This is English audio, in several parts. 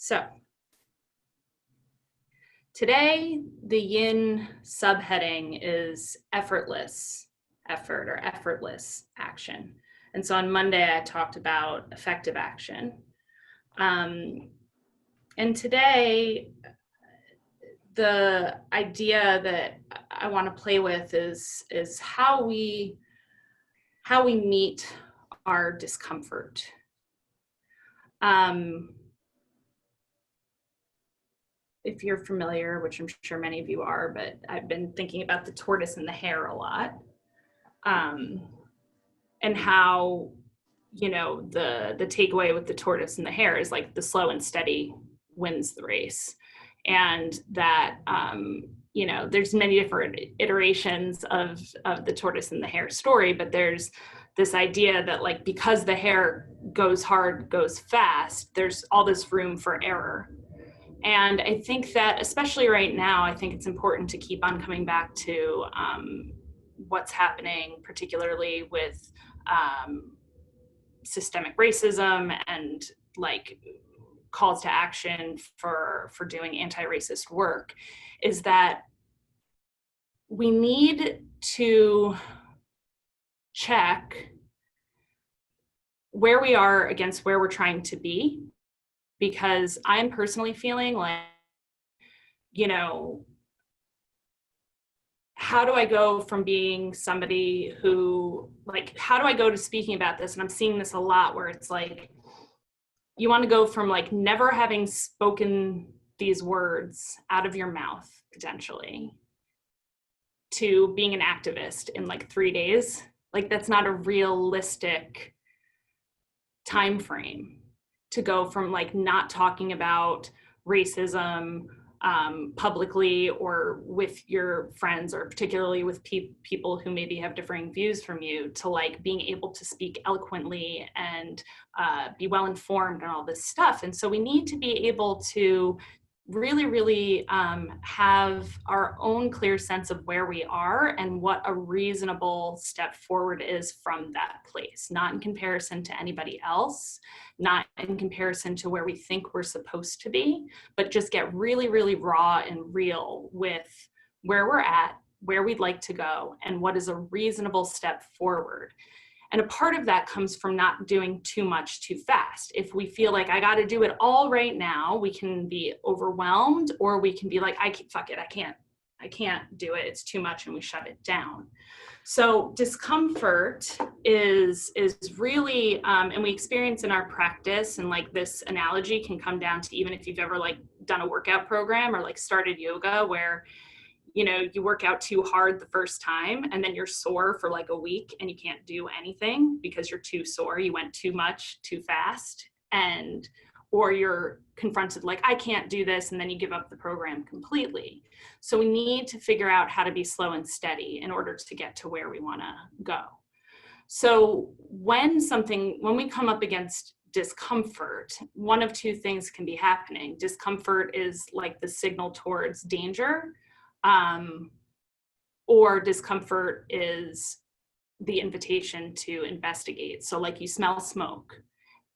So today, the Yin subheading is effortless effort or effortless action. And so on Monday, I talked about effective action. And today, the idea that I want to play with is how we meet our discomfort. If you're familiar, which I'm sure many of you are, but I've been thinking about the tortoise and the hare a lot, and how, you know, the takeaway with the tortoise and the hare is like the slow and steady wins the race, and that you know, there's many different iterations of the tortoise and the hare story, but there's this idea that like because the hare goes hard, goes fast, there's all this room for error. And I think that, especially right now, I think it's important to keep on coming back to what's happening, particularly with systemic racism and like calls to action for doing anti-racist work, is that we need to check where we are against where we're trying to be. Because I'm personally feeling like, you know, how do I go from being somebody who, like, how do I go to speaking about this? And I'm seeing this a lot where it's like, you want to go from like never having spoken these words out of your mouth, potentially, to being an activist in like 3 days. Like, that's not a realistic time frame. To go from like not talking about racism publicly or with your friends, or particularly with people who maybe have differing views from you, to like being able to speak eloquently and be well informed and all this stuff. And so we need to be able to really have our own clear sense of where we are and what a reasonable step forward is from that place, not in comparison to anybody else, not in comparison to where we think we're supposed to be, but just get really raw and real with where we're at, where we'd like to go, and what is a reasonable step forward. And a part of that comes from not doing too much too fast. If we feel like I got to do it all right now, we can be overwhelmed, or we can be like, fuck it, I can't do it. It's too much, and we shut it down. So discomfort is really, and we experience in our practice, and like this analogy can come down to even if you've ever like done a workout program or like started yoga, where you know, you work out too hard the first time and then you're sore for like a week and you can't do anything because you're too sore. You went too much, too fast, or you're confronted like, I can't do this. And then you give up the program completely. So we need to figure out how to be slow and steady in order to get to where we want to go. So when we come up against discomfort, one of two things can be happening. Discomfort is like the signal towards danger. Or discomfort is the invitation to investigate. So like you smell smoke.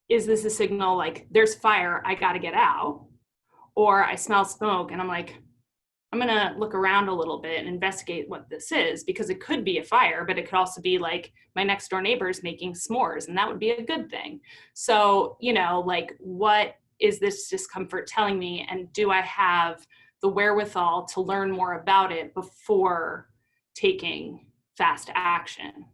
Is this a signal like there's fire, I gotta get out? Or I smell smoke and I'm like, I'm gonna look around a little bit and investigate what this is, because it could be a fire, but it could also be like my next door neighbor's making s'mores, and that would be a good thing. So, you know, like, what is this discomfort telling me? And do I have the wherewithal to learn more about it before taking fast action?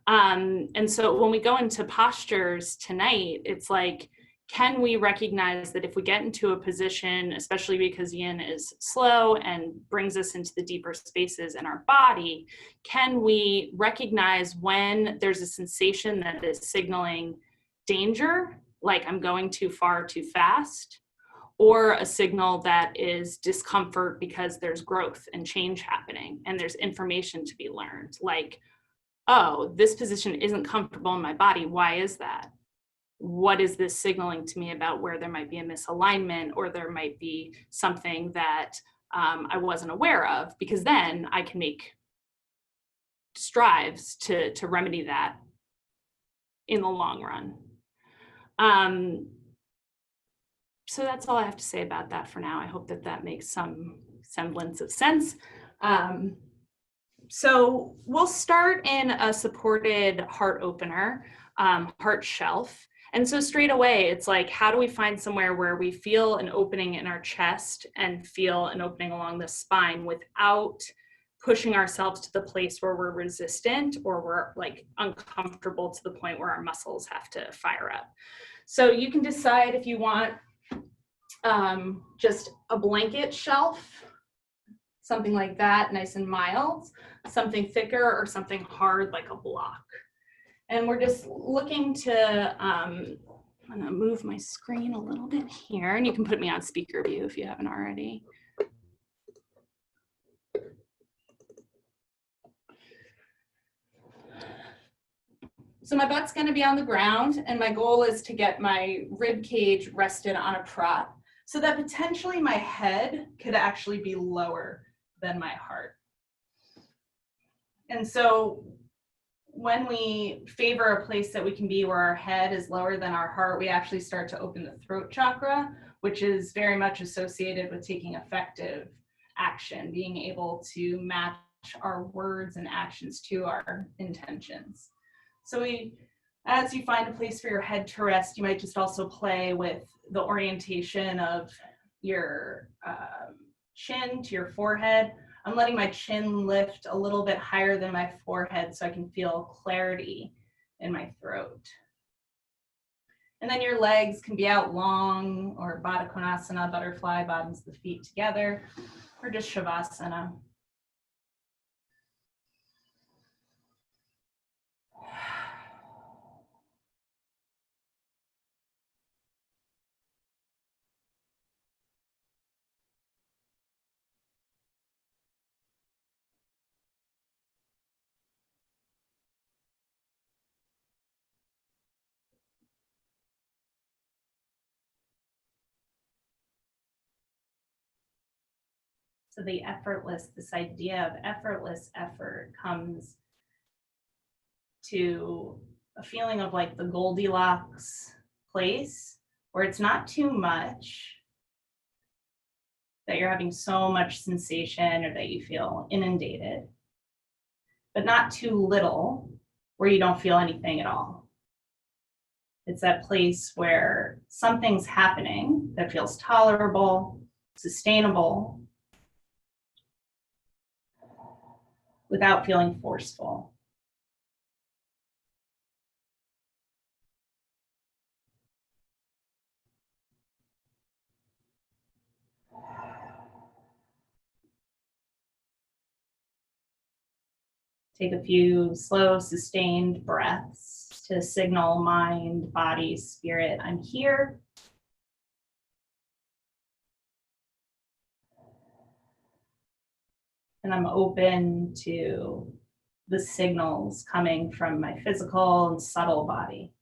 And so when we go into postures tonight, it's like, can we recognize that if we get into a position, especially because Yin is slow and brings us into the deeper spaces in our body, can we recognize when there's a sensation that is signaling danger, like I'm going too far too fast, or a signal that is discomfort because there's growth and change happening and there's information to be learned, like, oh, this position isn't comfortable in my body. Why is that? What is this signaling to me about where there might be a misalignment, or there might be something that I wasn't aware of? Because then I can make strives to remedy that in the long run. So that's all I have to say about that for now. I hope that that makes some semblance of sense. Um, so we'll start in a supported heart opener, heart shelf. And so straight away, it's like, how do we find somewhere where we feel an opening in our chest and feel an opening along the spine without pushing ourselves to the place where we're resistant or we're like uncomfortable to the point where our muscles have to fire up. So you can decide if you want just a blanket shelf, something like that, nice and mild, something thicker or something hard like a block. And we're just looking to, I'm gonna move my screen a little bit here, and you can put me on speaker view if you haven't already. So my butt's gonna be on the ground, and my goal is to get my rib cage rested on a prop so that potentially my head could actually be lower than my heart. And so when we favor a place that we can be where our head is lower than our heart, we actually start to open the throat chakra, which is very much associated with taking effective action, being able to match our words and actions to our intentions. So as you find a place for your head to rest, you might just also play with the orientation of your chin to your forehead. I'm letting my chin lift a little bit higher than my forehead so I can feel clarity in my throat. And then your legs can be out long, or Baddha Konasana, butterfly, bottoms of the feet together, or just Shavasana. So the effortless, this idea of effortless effort comes to a feeling of like the Goldilocks place where it's not too much, that you're having so much sensation or that you feel inundated, but not too little where you don't feel anything at all. It's that place where something's happening that feels tolerable, sustainable, without feeling forceful. Take a few slow, sustained breaths to signal mind, body, spirit, I'm here. And I'm open to the signals coming from my physical and subtle body.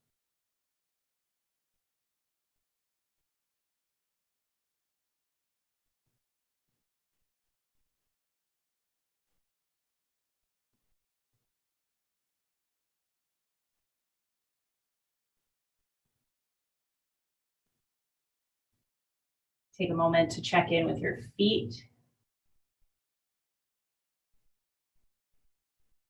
Take a moment to check in with your feet.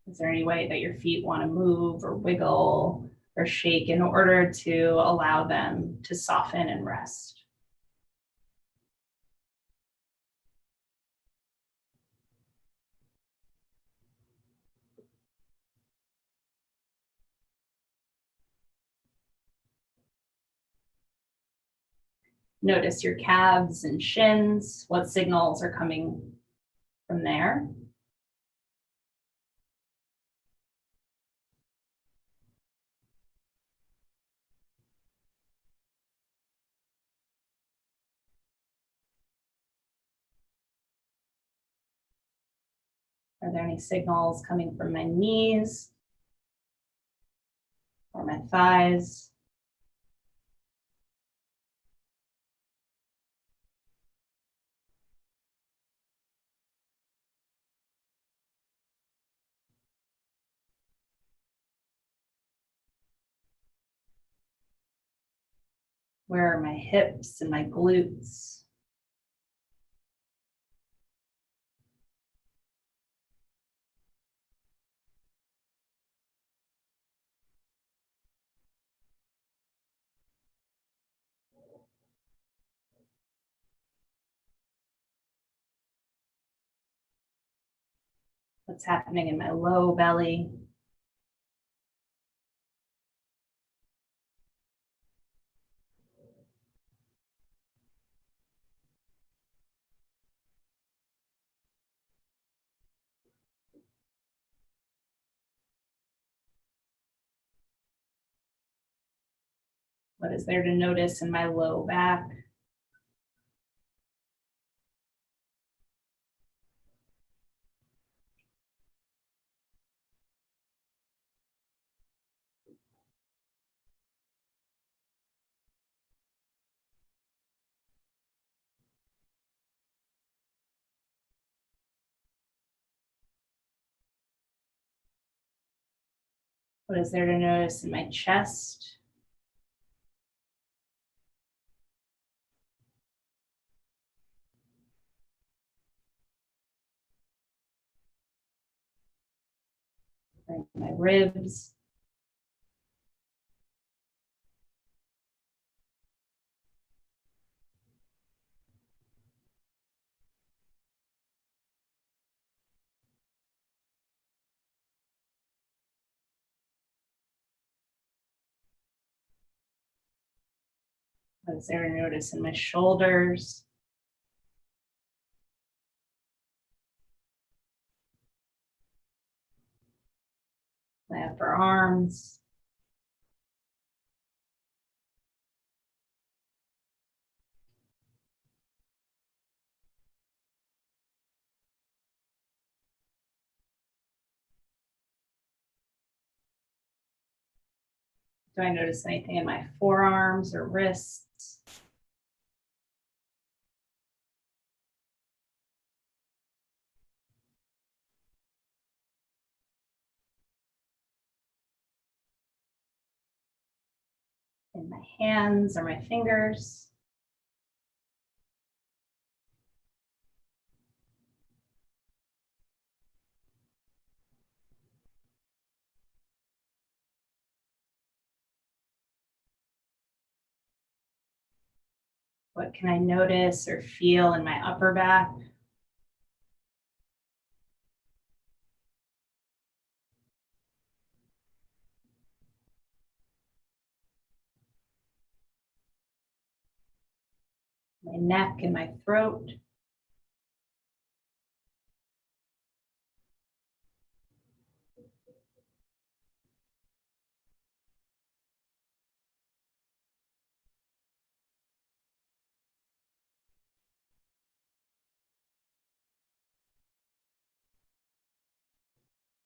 Is there any way that your feet want to move or wiggle or shake in order to allow them to soften and rest? Notice your calves and shins, what signals are coming from there. Are there any signals coming from my knees or my thighs? Where are my hips and my glutes? What's happening in my low belly? What is there to notice in my low back? What is there to notice in my chest? My ribs? What is there to notice in my shoulders? My upper arms? Do I notice anything in my forearms or wrists? In my hands or my fingers? What can I notice or feel in my upper back? My neck and my throat?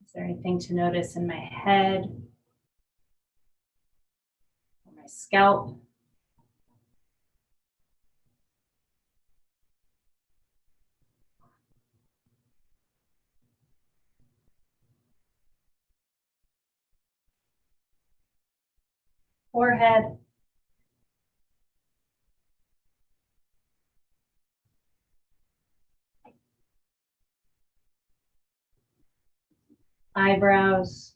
Is there anything to notice in my head or my scalp? Forehead? Eyebrows?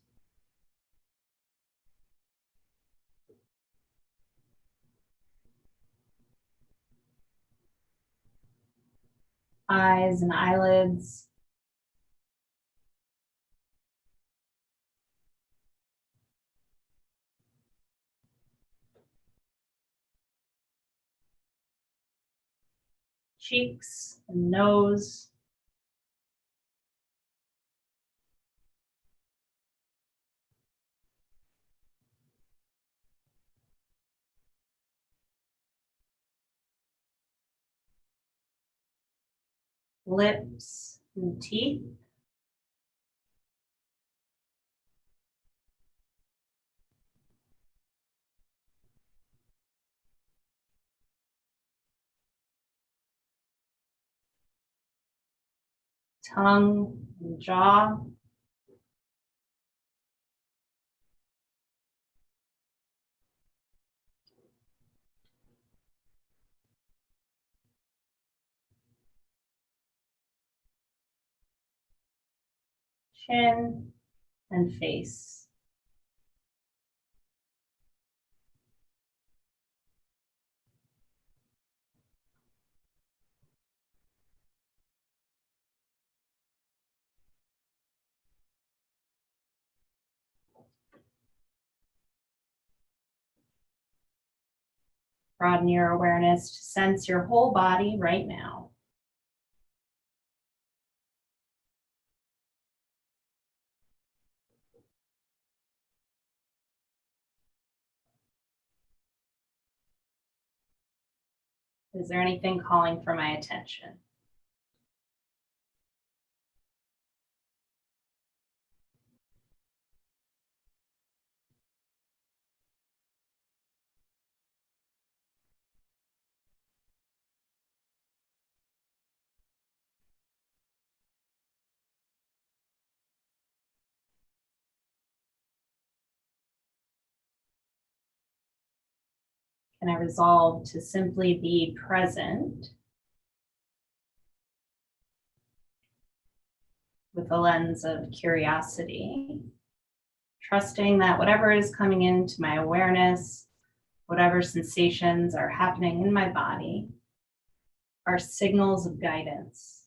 Eyes and eyelids? Cheeks and nose? Lips and teeth? Tongue and jaw? chin, and face. Broaden your awareness to sense your whole body right now. Is there anything calling for my attention? Can I resolve to simply be present with a lens of curiosity, trusting that whatever is coming into my awareness, whatever sensations are happening in my body, are signals of guidance?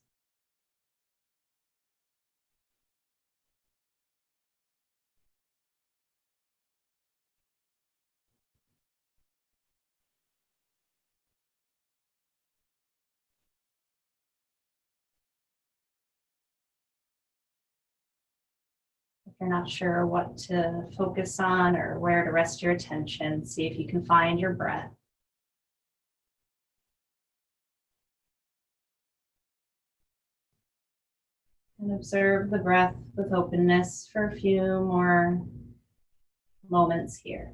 If you're not sure what to focus on or where to rest your attention, see if you can find your breath. And observe the breath with openness for a few more moments here.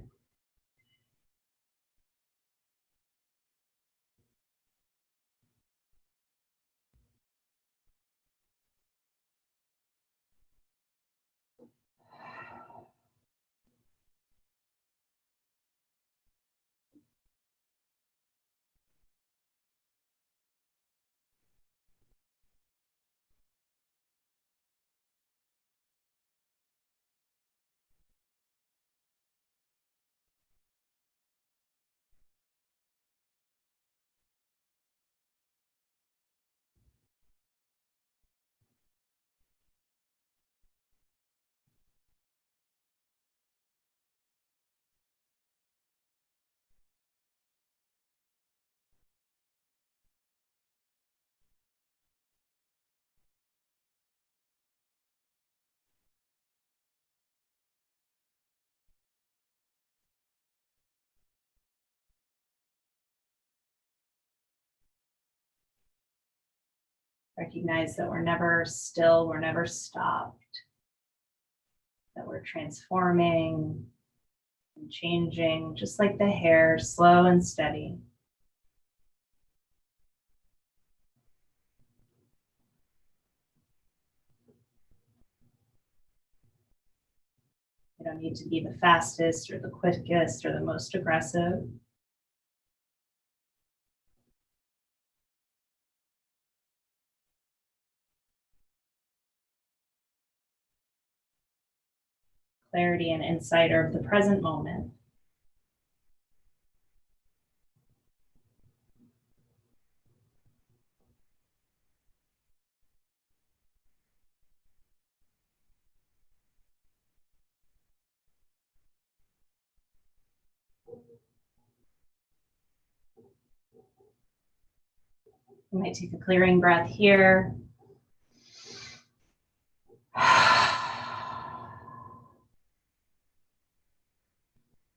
Recognize that we're never still, we're never stopped, that we're transforming and changing, just like the hair, slow and steady. You don't need to be the fastest or the quickest or the most aggressive. Clarity and insight are of the present moment. You might take a clearing breath here.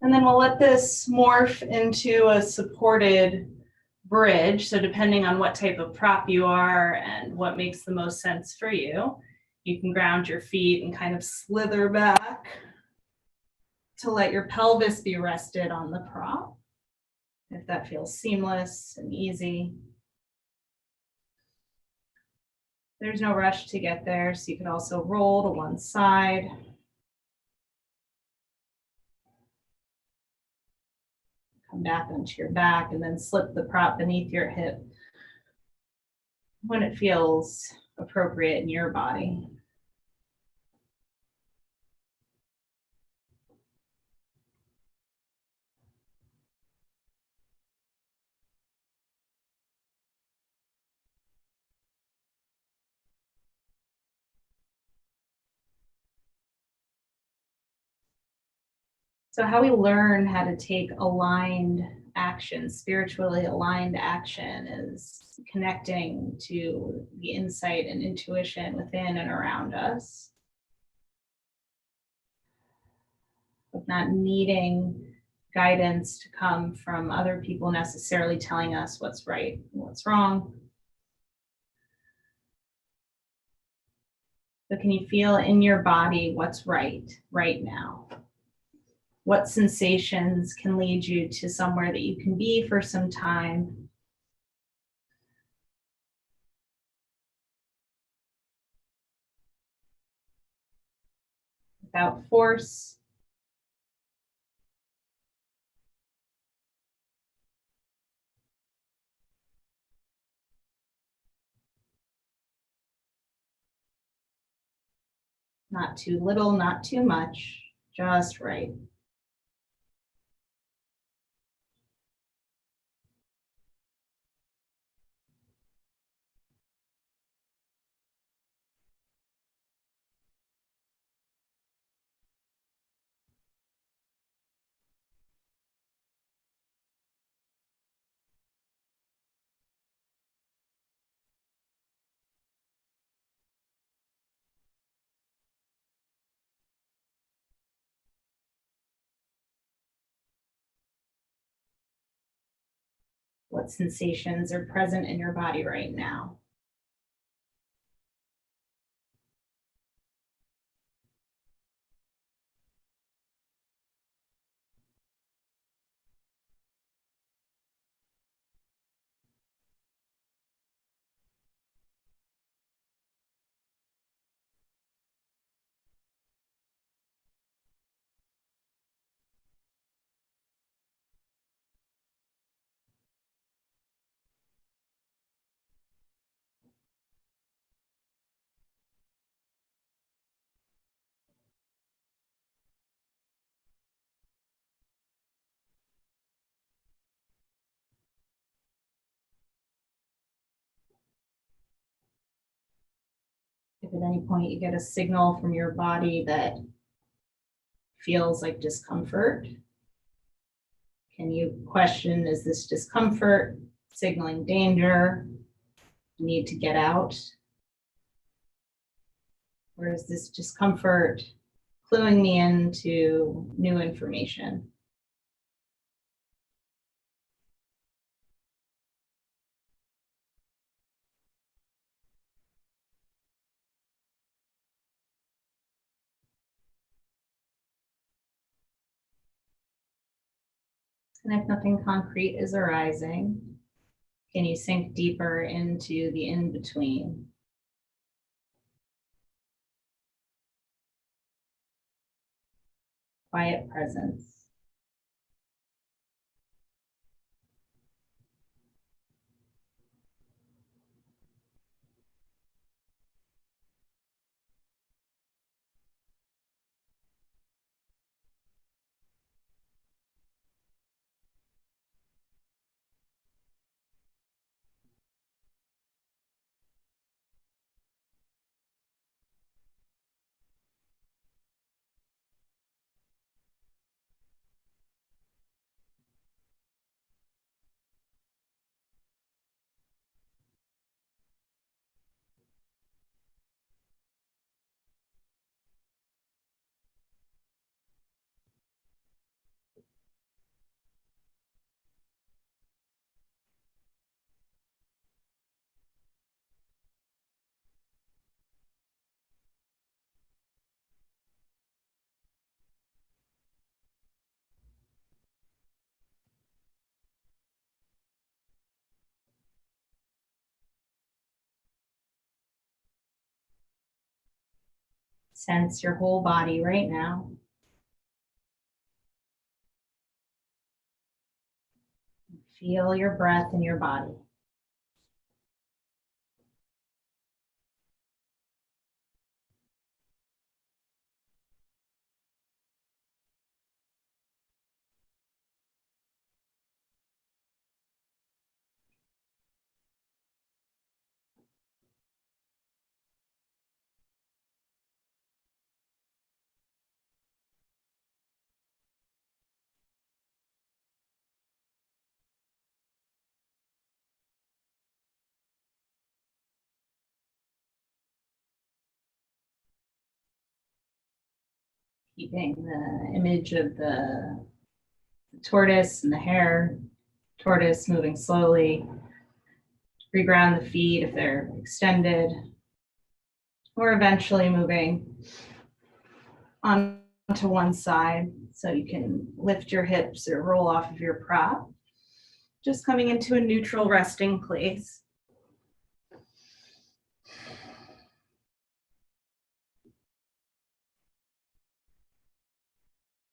And then we'll let this morph into a supported bridge. So depending on what type of prop you are and what makes the most sense for you, you can ground your feet and kind of slither back to let your pelvis be rested on the prop, if that feels seamless and easy. There's no rush to get there, so you can also roll to one side. Come back onto your back and then slip the prop beneath your hip when it feels appropriate in your body. So, how we learn how to take aligned action, spiritually aligned action, is connecting to the insight and intuition within and around us, of not needing guidance to come from other people necessarily telling us what's right and what's wrong. So, can you feel in your body what's right now? What sensations can lead you to somewhere that you can be for some time without force? Not too little, not too much, just right. What sensations are present in your body right now? If at any point you get a signal from your body that feels like discomfort, can you question, is this discomfort signaling danger, need to get out? Or is this discomfort cluing me into new information? And if nothing concrete is arising, can you sink deeper into the in between? Quiet presence. Sense your whole body right now. Feel your breath in your body. Keeping the image of the tortoise and the hare, tortoise moving slowly, reground the feet if they're extended, or eventually moving onto one side so you can lift your hips or roll off of your prop. Just coming into a neutral resting place.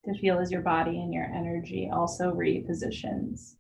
To feel as your body and your energy also repositions.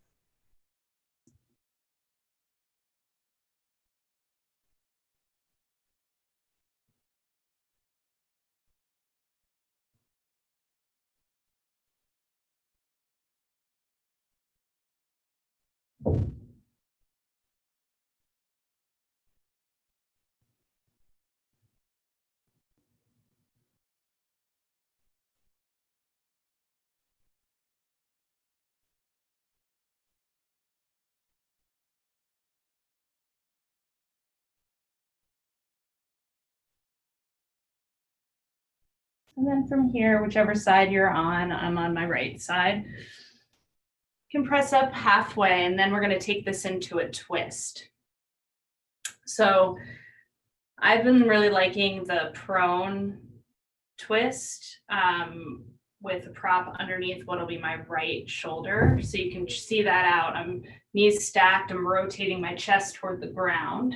And then from here, whichever side you're on, I'm on my right side. You can press up halfway, and then we're going to take this into a twist. So I've been really liking the prone twist with a prop underneath what'll be my right shoulder. So you can see that out. I'm knees stacked, I'm rotating my chest toward the ground.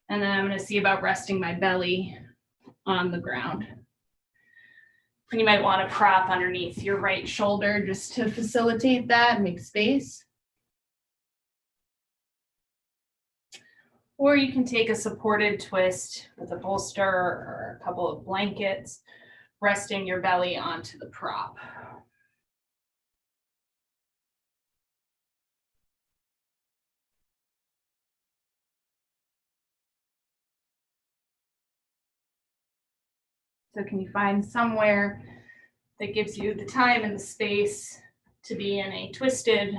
And then I'm going to see about resting my belly on the ground. And you might want a prop underneath your right shoulder just to facilitate that and make space. Or you can take a supported twist with a bolster or a couple of blankets, resting your belly onto the prop. So can you find somewhere that gives you the time and the space to be in a twisted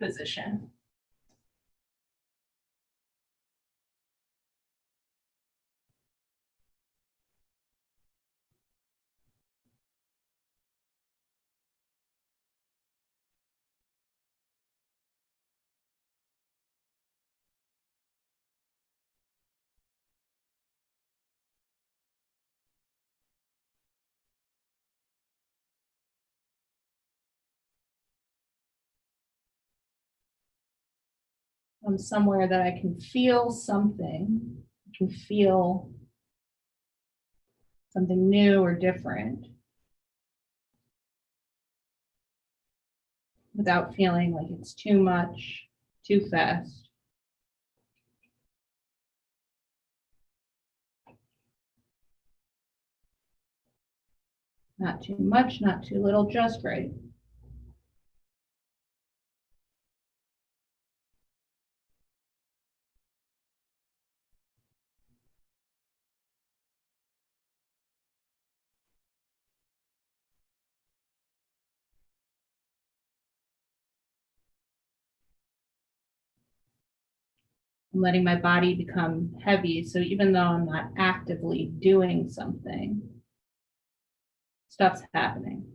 position? I'm somewhere that I can feel something, I can feel something new or different without feeling like it's too much, too fast. Not too much, not too little, just right. I'm letting my body become heavy. So even though I'm not actively doing something, stuff's happening.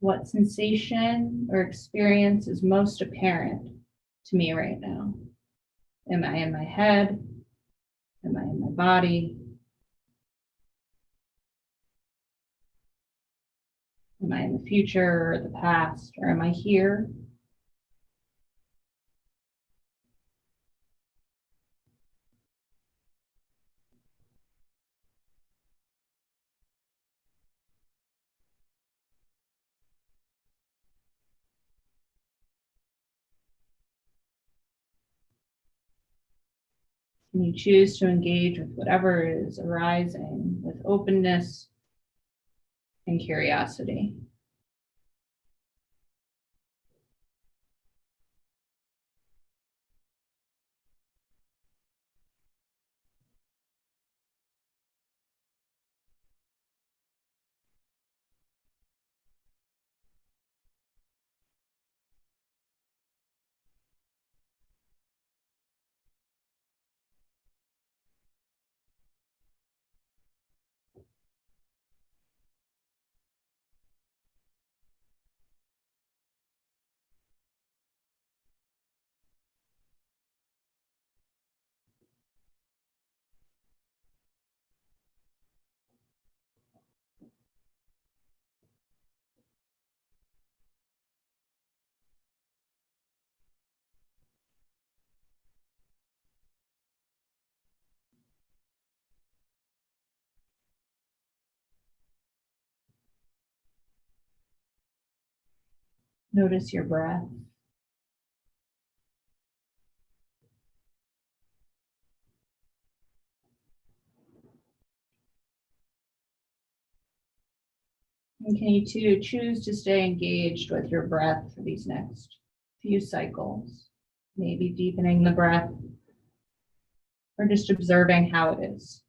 What sensation or experience is most apparent to me right now? Am I in my head? Am I in my body? Am I in the future or the past? Or am I here? Can you choose to engage with whatever is arising with openness and curiosity? Notice your breath. And can you too choose to stay engaged with your breath for these next few cycles? Maybe deepening the breath or just observing how it is.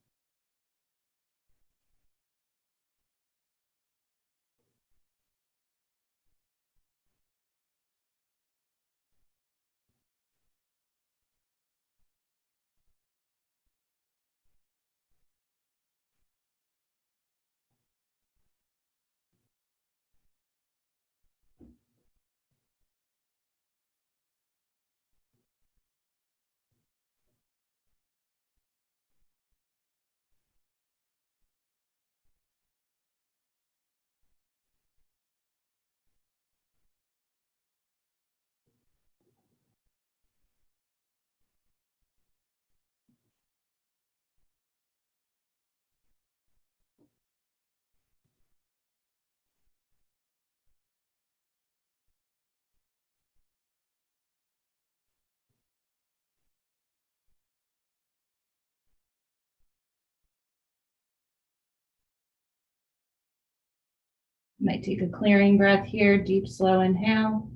Might take a clearing breath here, deep, slow inhale.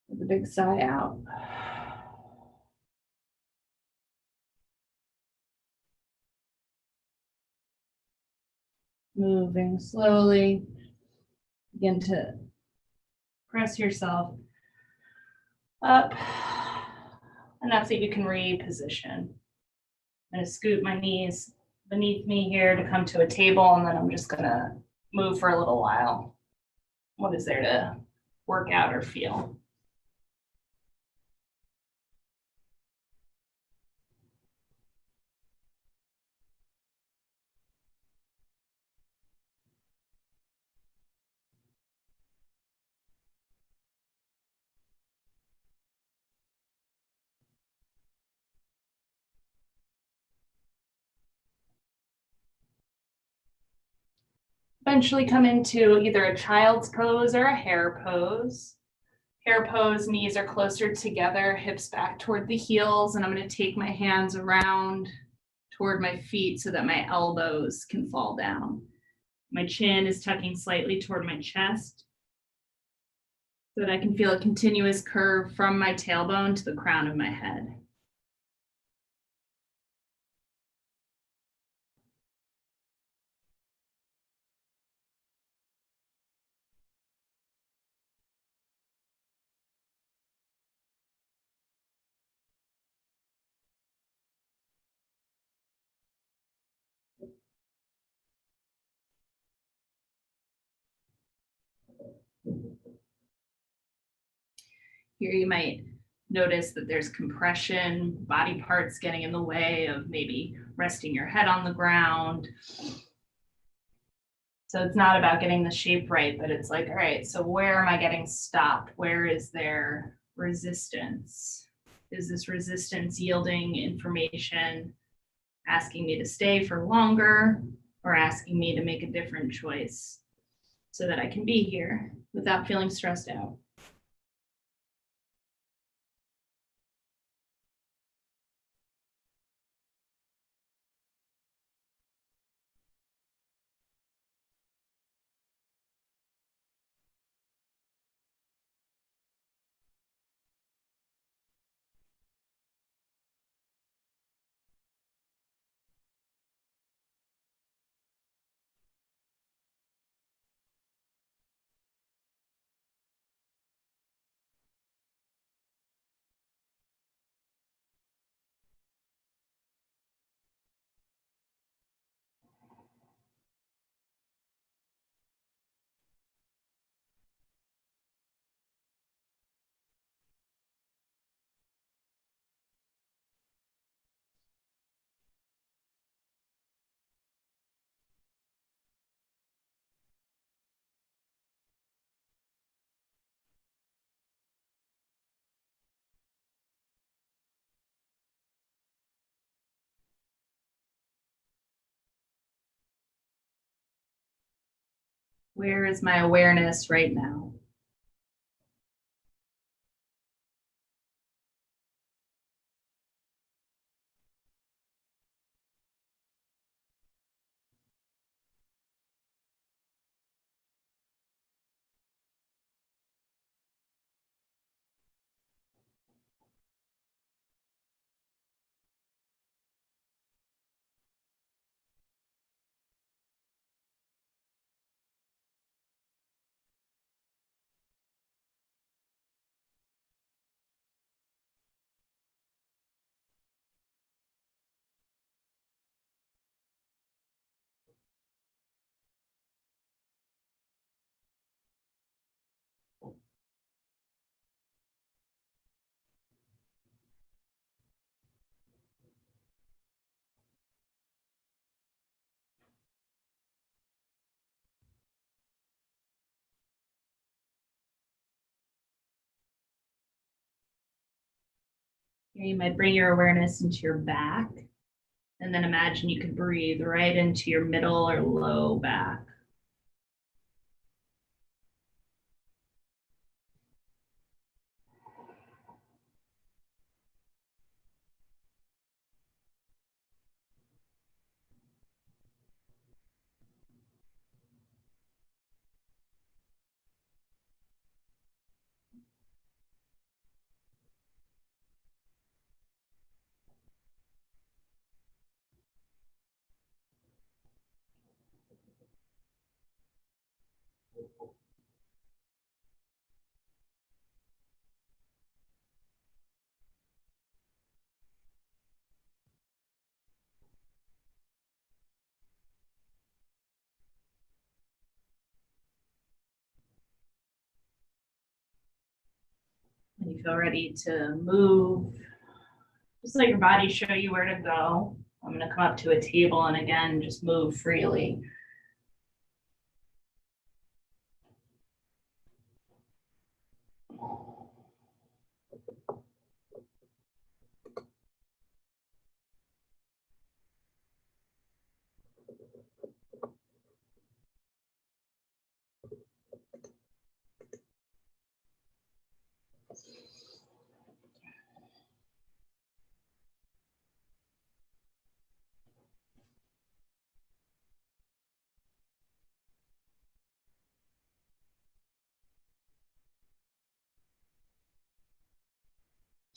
With a big sigh out. Moving slowly. Begin to press yourself up enough that you can reposition. I'm going to scoot my knees beneath me here to come to a table, and then I'm just going to move for a little while. What is there to work out or feel? Eventually come into either a child's pose or a hare pose. Hare pose, knees are closer together, hips back toward the heels, and I'm going to take my hands around toward my feet so that my elbows can fall down. My chin is tucking slightly toward my chest so that I can feel a continuous curve from my tailbone to the crown of my head. Here you might notice that there's compression, body parts getting in the way of maybe resting your head on the ground. So it's not about getting the shape right, but it's like, all right, so where am I getting stopped? Where is there resistance? Is this resistance yielding information, asking me to stay for longer, or asking me to make a different choice so that I can be here without feeling stressed out? Where is my awareness right now? You might bring your awareness into your back, and then imagine you could breathe right into your middle or low back. When you feel ready to move, just let your body show you where to go. I'm going to come up to a table and again, just move freely.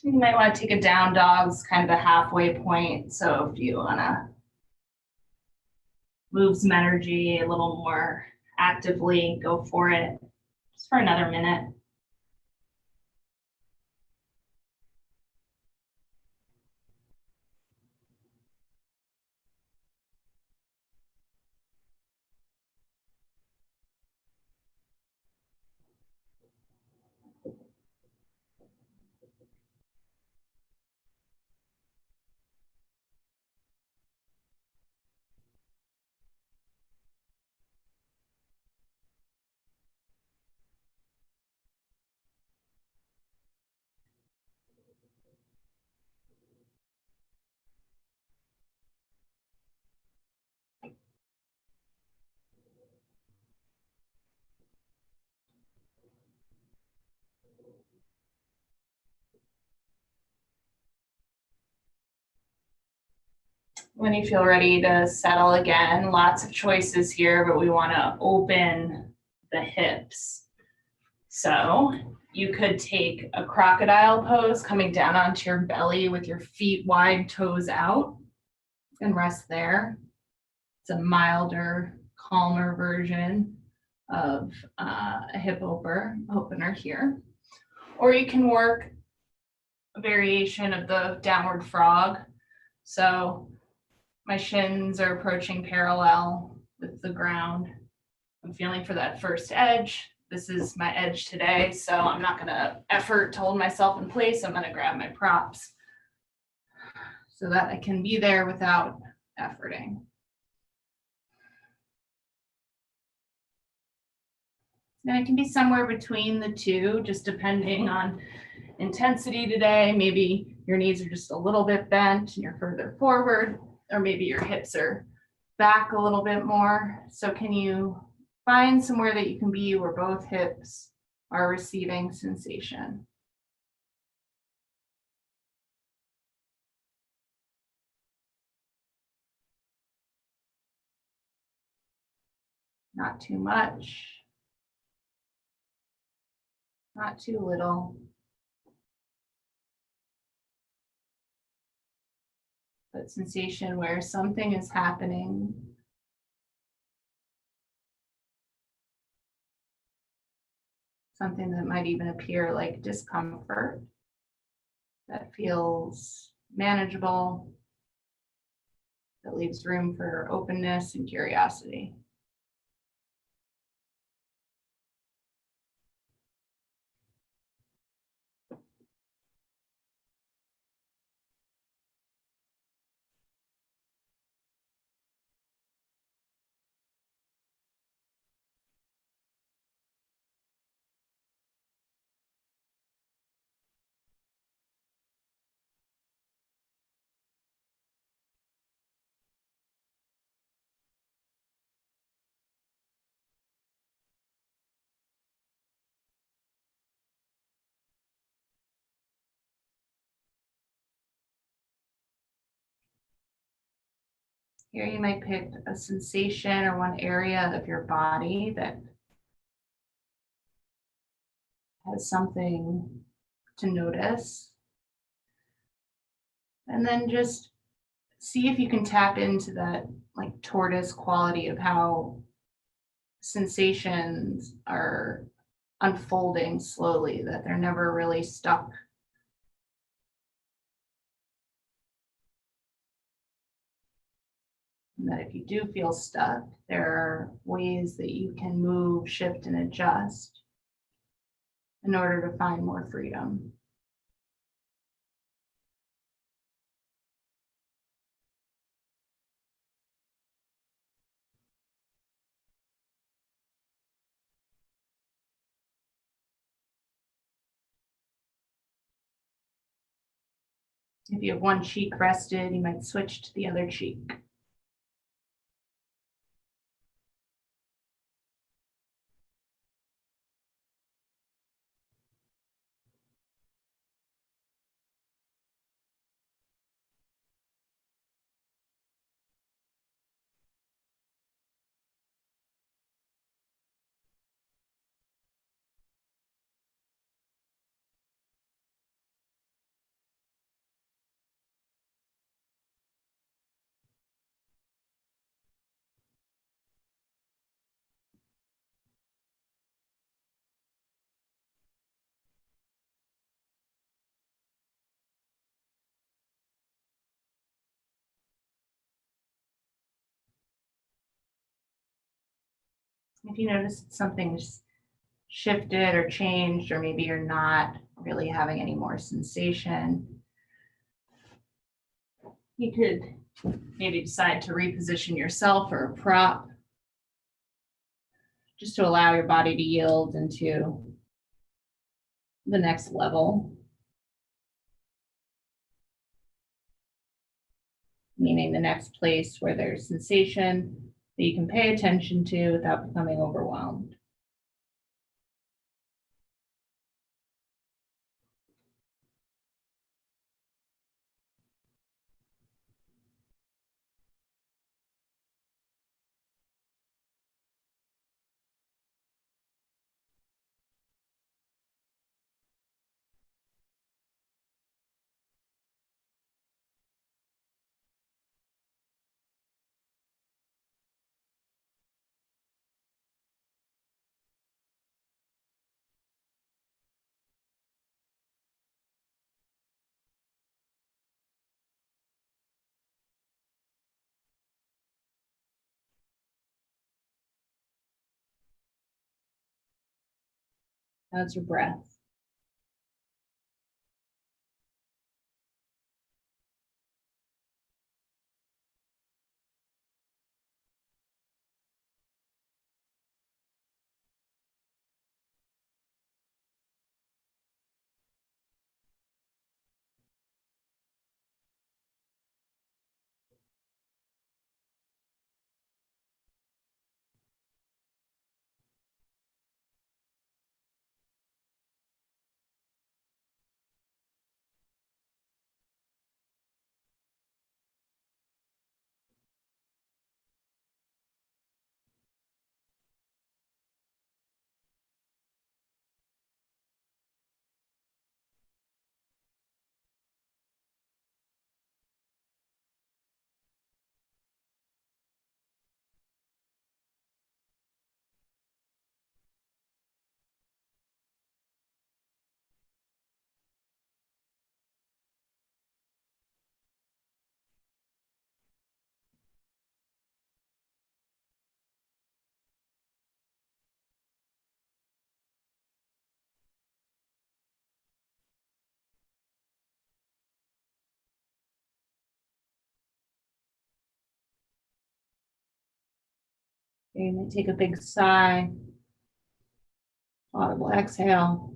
You might want to take a down dog, it's kind of a halfway point. So if you want to move some energy a little more actively, go for it. Just for another minute. When you feel ready to settle again, lots of choices here, but we want to open the hips. So you could take a crocodile pose, coming down onto your belly with your feet wide, toes out, and rest there. It's a milder, calmer version of a hip opener here. Or you can work a variation of the downward frog. So my shins are approaching parallel with the ground. I'm feeling for that first edge. This is my edge today, so I'm not gonna effort to hold myself in place. I'm gonna grab my props so that I can be there without efforting. And it can be somewhere between the two, just depending on intensity today. Maybe your knees are just a little bit bent and you're further forward, or maybe your hips are back a little bit more. So can you find somewhere that you can be where both hips are receiving sensation. Not too much, not too little, but sensation where something is happening. Something that might even appear like discomfort that feels manageable, that leaves room for openness and curiosity. Here you might pick a sensation or one area of your body that has something to notice. And then just see if you can tap into that like tortoise quality of how sensations are unfolding slowly, that they're never really stuck. And that if you do feel stuck, there are ways that you can move, shift, and adjust in order to find more freedom. If you have one cheek rested, you might switch to the other cheek. If you notice something's shifted or changed, or maybe you're not really having any more sensation, you could maybe decide to reposition yourself or a prop just to allow your body to yield into the next level. Meaning the next place where there's sensation that you can pay attention to without becoming overwhelmed. How's your breath? Okay, you might take a big sigh, audible exhale.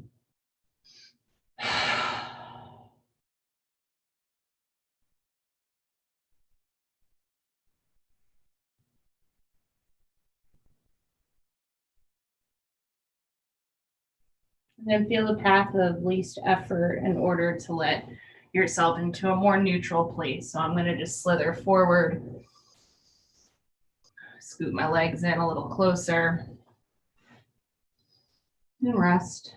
And then feel the path of least effort in order to let yourself into a more neutral place. So I'm going to just slither forward, scoot my legs in a little closer, and rest.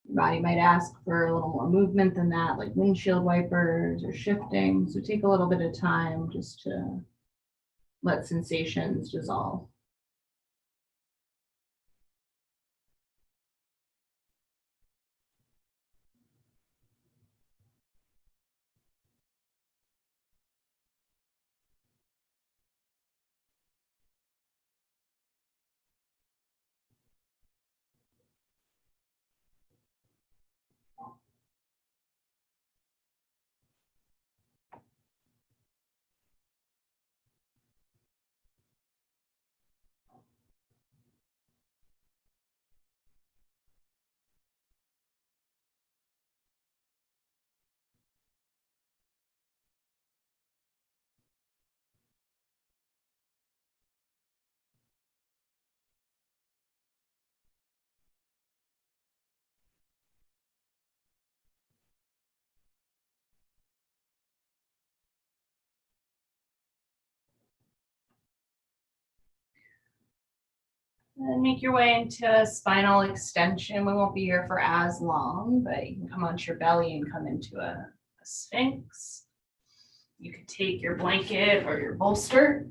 Your body might ask for a little more movement than that, like windshield wipers or shifting. So take a little bit of time just to let sensations dissolve. And make your way into spinal extension. We won't be here for as long, but you can come onto your belly and come into a sphinx. You could take your blanket or your bolster,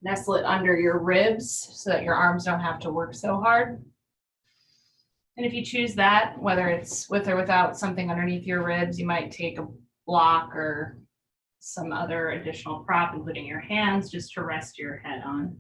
nestle it under your ribs so that your arms don't have to work so hard. And if you choose that, whether it's with or without something underneath your ribs, you might take a block or some other additional prop, including your hands, just to rest your head on.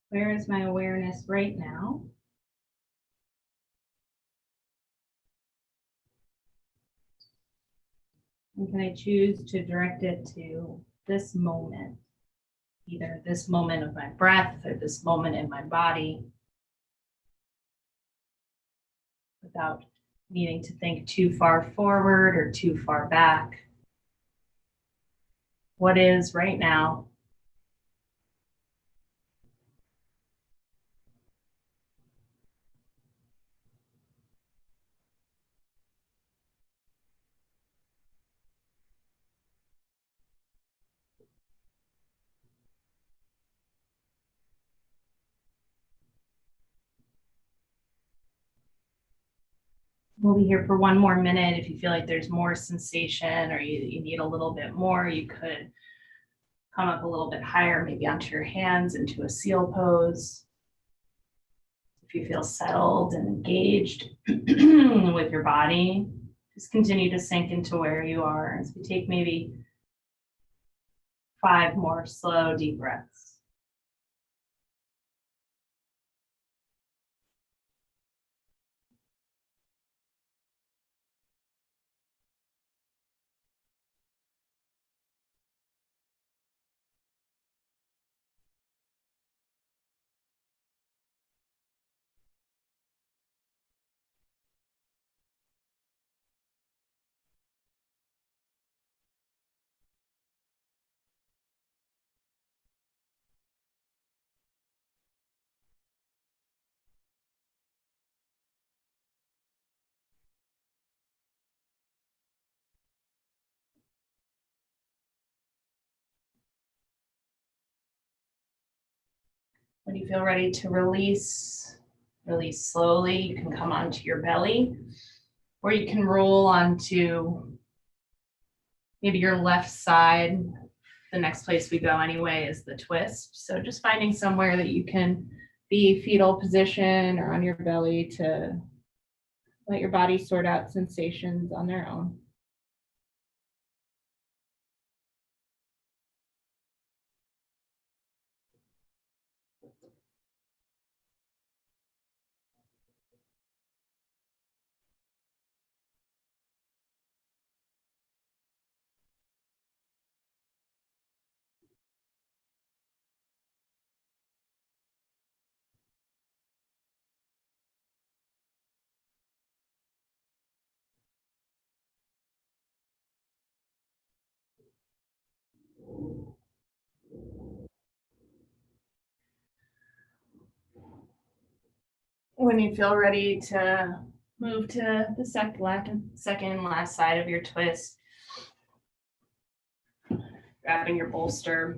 Where is my awareness right now? And can I choose to direct it to this moment, either this moment of my breath or this moment in my body, without needing to think too far forward or too far back? What is right now? We'll be here for one more minute. If you feel like there's more sensation or you need a little bit more, you could come up a little bit higher, maybe onto your hands into a seal pose. If you feel settled and engaged with your body, just continue to sink into where you are as we take maybe 5 more slow, deep breaths. When you feel ready to release, release slowly. You can come onto your belly, or you can roll onto maybe your left side. The next place we go anyway is the twist. So just finding somewhere that you can be fetal position or on your belly to let your body sort out sensations on their own. When you feel ready to move to the second and last side of your twist, grabbing your bolster.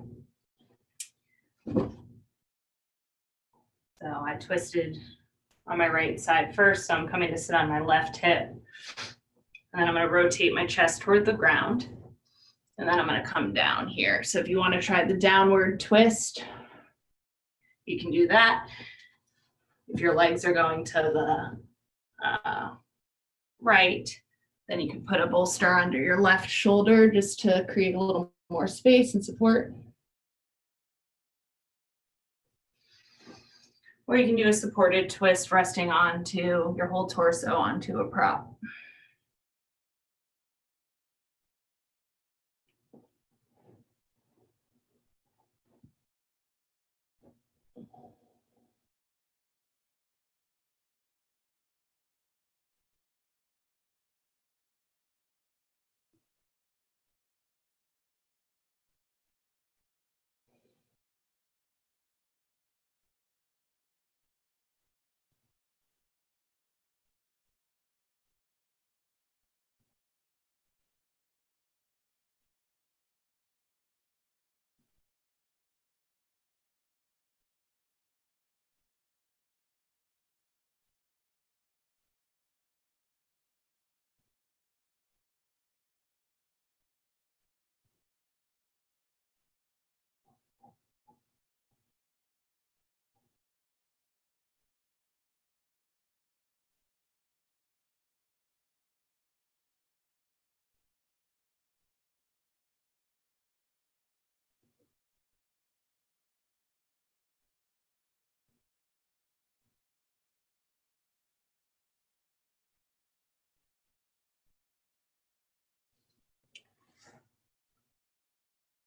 So I twisted on my right side first, so I'm coming to sit on my left hip. And then I'm going to rotate my chest toward the ground. And then I'm going to come down here. So if you want to try the downward twist, you can do that. If your legs are going to the right, then you can put a bolster under your left shoulder just to create a little more space and support. Or you can do a supported twist resting onto your whole torso onto a prop.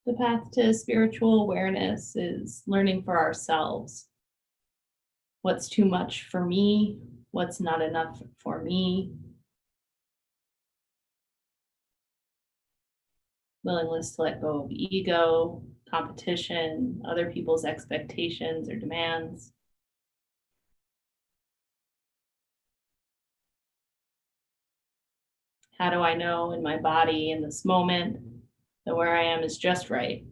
The path to spiritual awareness is learning for ourselves. What's too much for me? What's not enough for me? Willingness to let go of ego, competition, other people's expectations or demands. How do I know in my body in this moment that where I am is just right?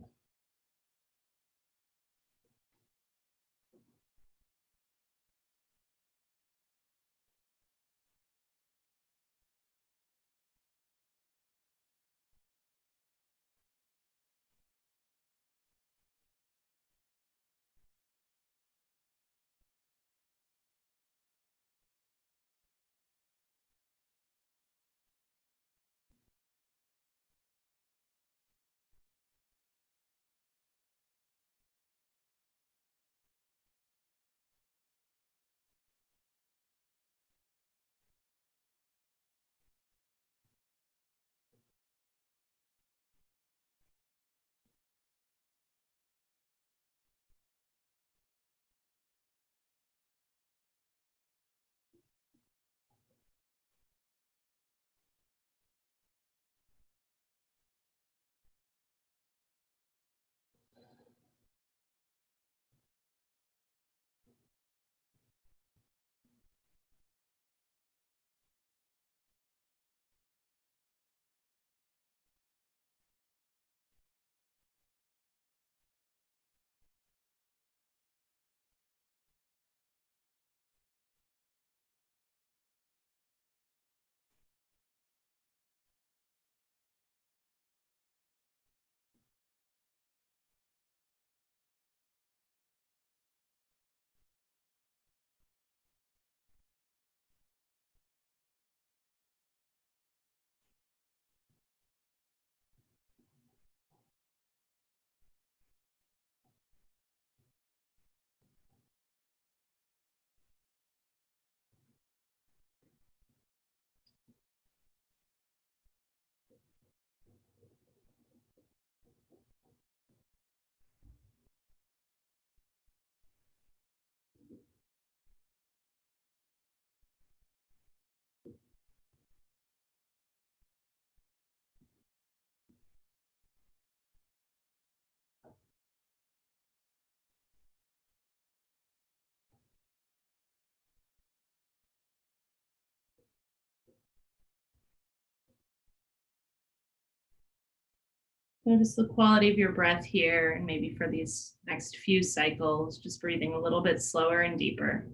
Notice the quality of your breath here, and maybe for these next few cycles, just breathing a little bit slower and deeper.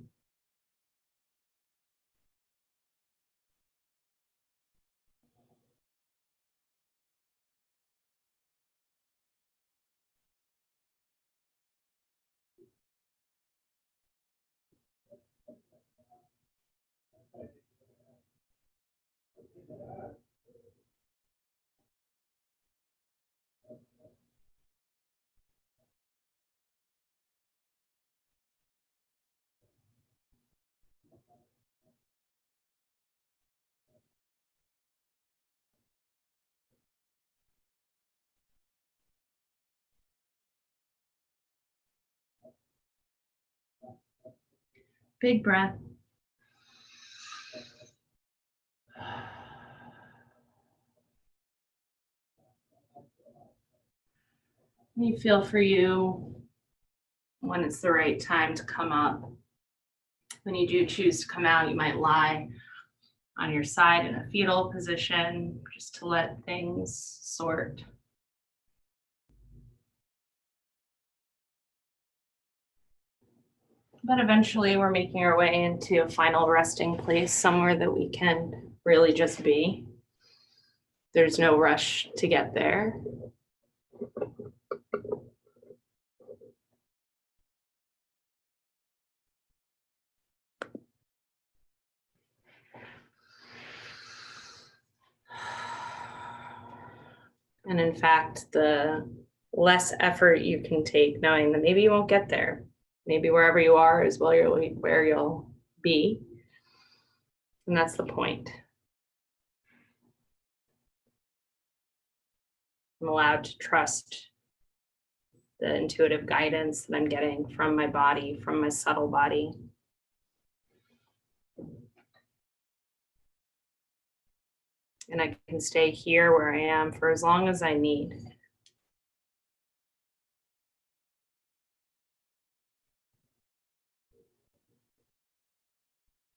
Big breath. You feel for you when it's the right time to come up. When you do choose to come out, you might lie on your side in a fetal position just to let things sort. But eventually we're making our way into a final resting place, somewhere that we can really just be. There's no rush to get there. And in fact, the less effort you can take, knowing that maybe you won't get there, maybe wherever you are is where you'll be. And that's the point. I'm allowed to trust the intuitive guidance that I'm getting from my body, from my subtle body. And I can stay here where I am for as long as I need.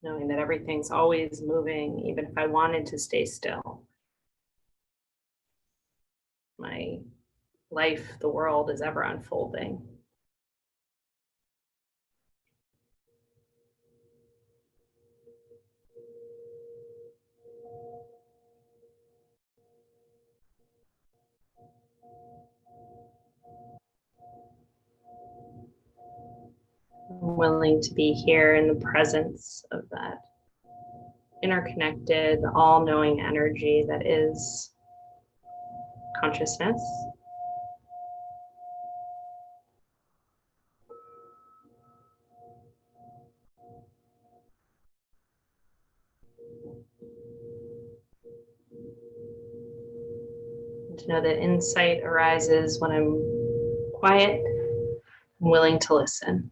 Knowing that everything's always moving, even if I wanted to stay still. My life, the world is ever unfolding. I'm willing to be here in the presence of that interconnected, all-knowing energy that is consciousness. And to know that insight arises when I'm quiet and willing to listen.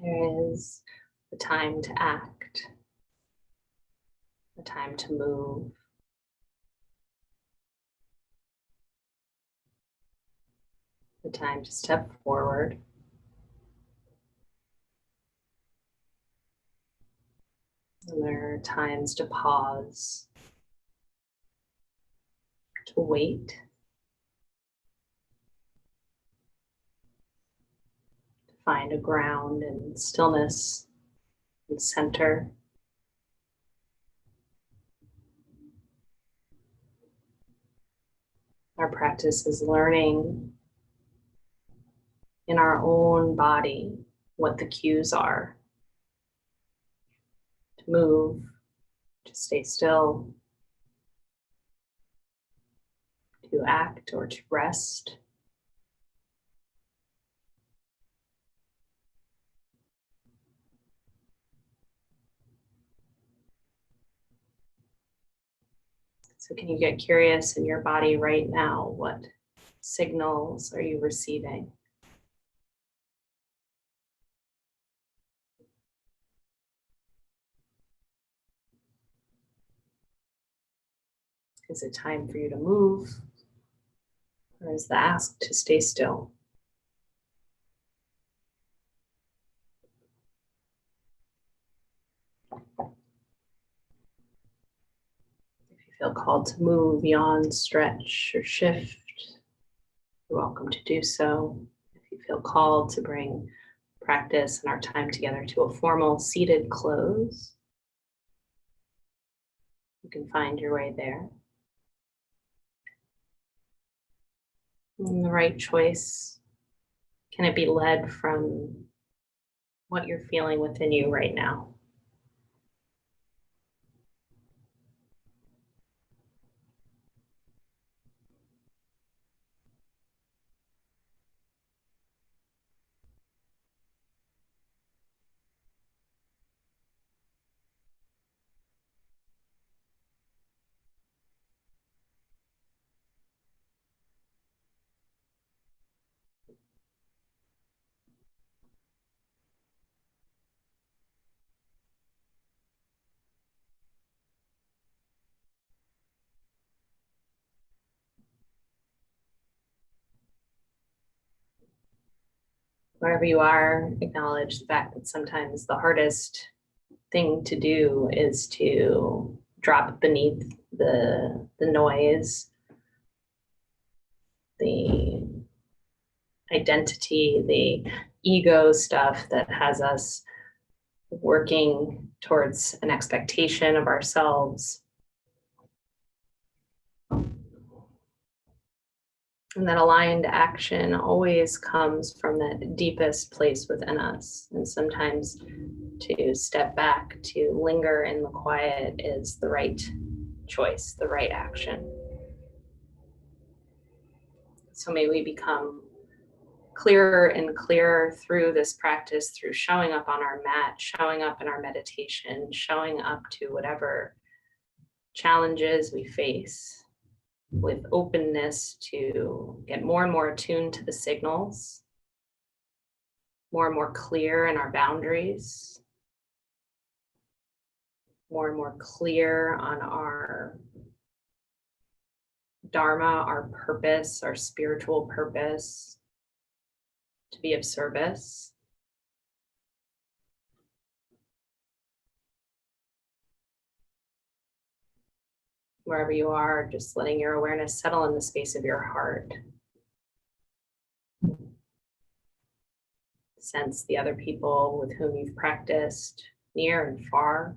There is the time to act, the time to move, the time to step forward. And there are times to pause, to wait, to find a ground and stillness and center. Our practice is learning in our own body what the cues are to move, to stay still, to act or to rest. So can you get curious in your body right now? What signals are you receiving? Is it time for you to move? Or is the ask to stay still? If you feel called to move, yawn, stretch, or shift, you're welcome to do so. If you feel called to bring practice and our time together to a formal seated close, you can find your way there. And the right choice, can it be led from what you're feeling within you right now? Wherever you are, acknowledge the fact that sometimes the hardest thing to do is to drop beneath the noise, the identity, the ego stuff that has us working towards an expectation of ourselves. And that aligned action always comes from that deepest place within us. And sometimes to step back, to linger in the quiet is the right choice, the right action. So may we become clearer and clearer through this practice, through showing up on our mat, showing up in our meditation, showing up to whatever challenges we face, with openness to get more and more attuned to the signals, more and more clear in our boundaries, more and more clear on our dharma, our purpose, our spiritual purpose, to be of service. Wherever you are, just letting your awareness settle in the space of your heart. Sense the other people with whom you've practiced, near and far.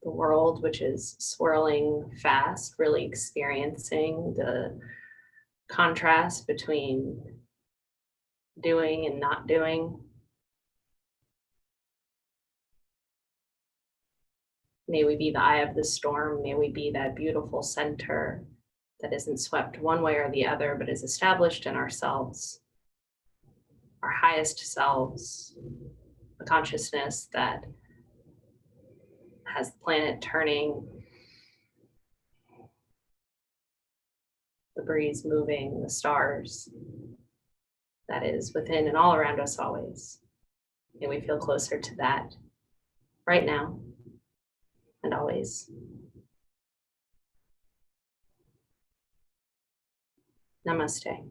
The world, which is swirling fast, really experiencing the contrast between doing and not doing. May we be the eye of the storm. May we be that beautiful center that isn't swept one way or the other, but is established in ourselves, our highest selves, a consciousness that has the planet turning, the breeze moving, the stars, that is within and all around us always. May we feel closer to that right now and always. Namaste.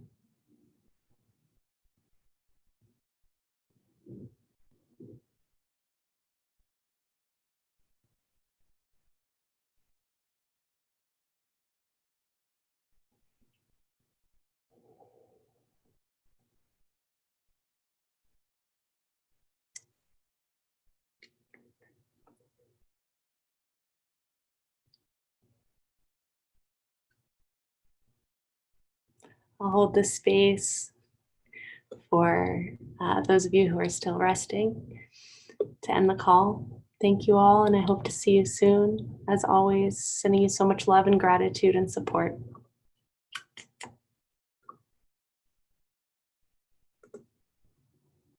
I'll hold this space for those of you who are still resting to end the call. Thank you all, and I hope to see you soon. As always, sending you so much love and gratitude and support.